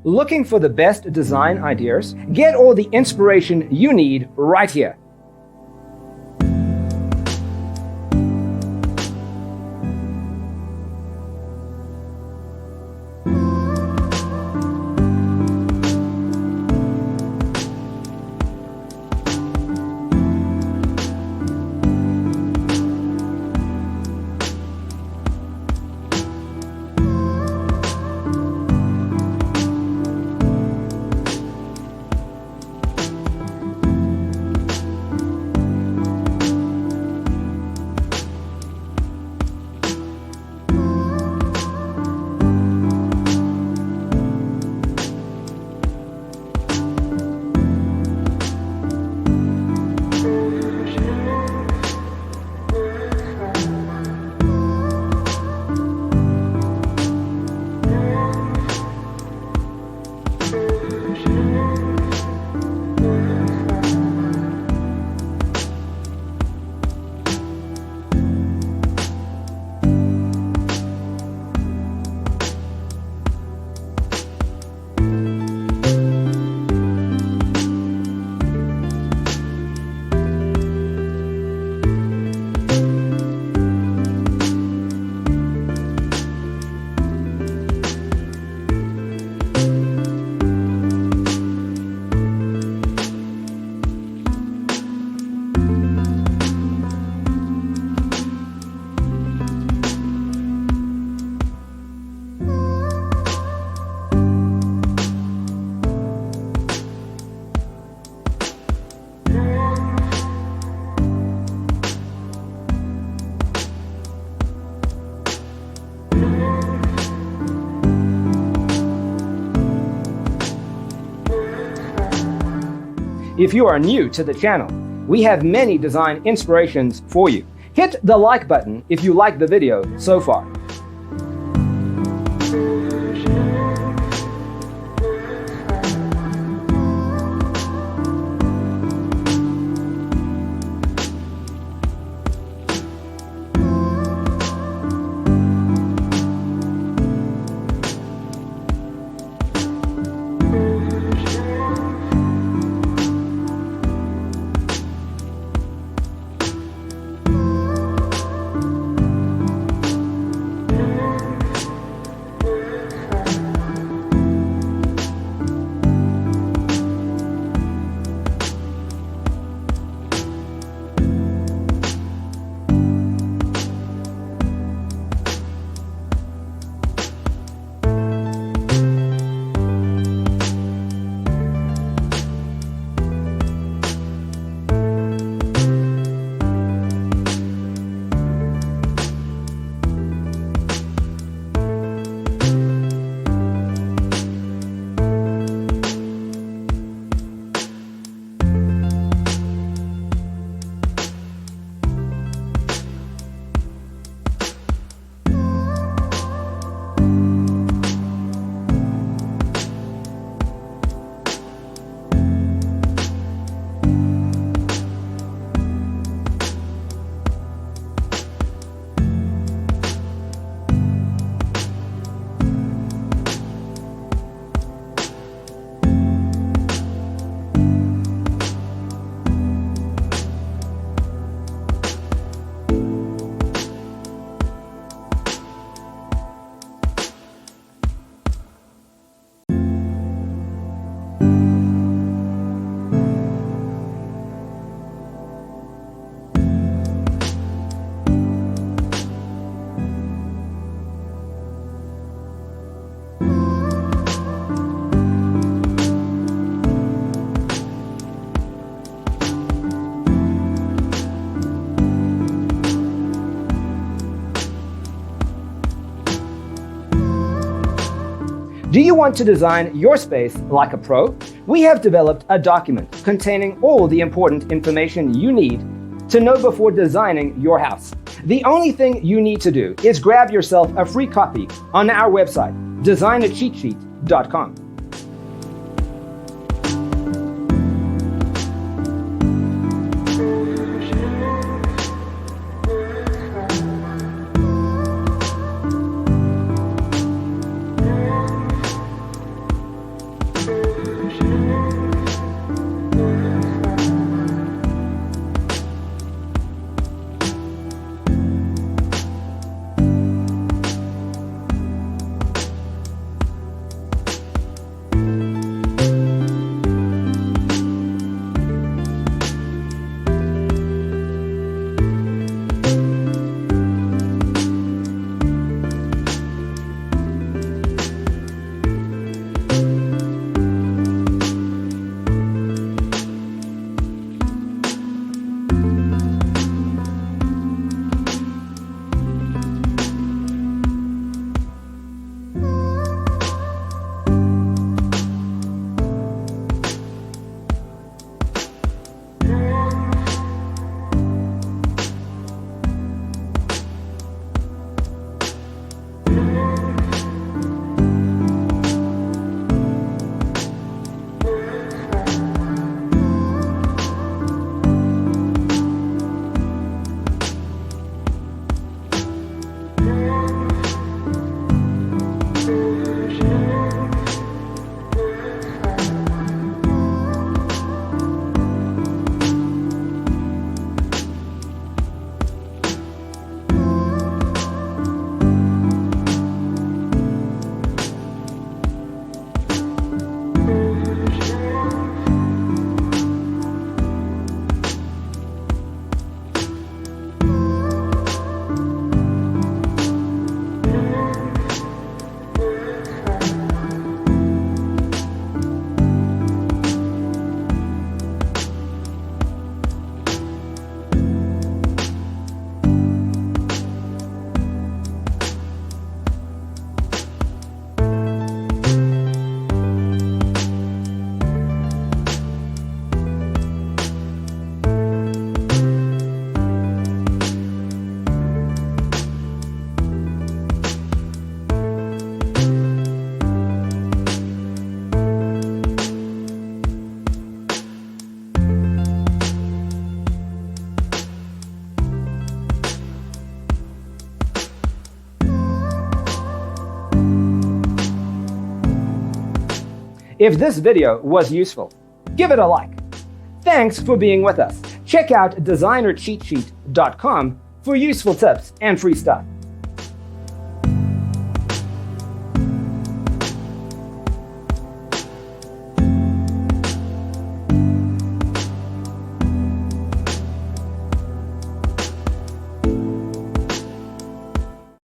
Looking for the best design ideas? Get all the inspiration you need right here. If you are new to the channel, we have many design inspirations for you. Hit the like button if you like the video so far. Do you want to design your space like a pro? We have developed a document containing all the important information you need to know before designing your house. The only thing you need to do is grab yourself a free copy on our website, designacheatsheet.com. If this video was useful, give it a like. Thanks for being with us. Check out designercheatsheet.com for useful tips and free stuff.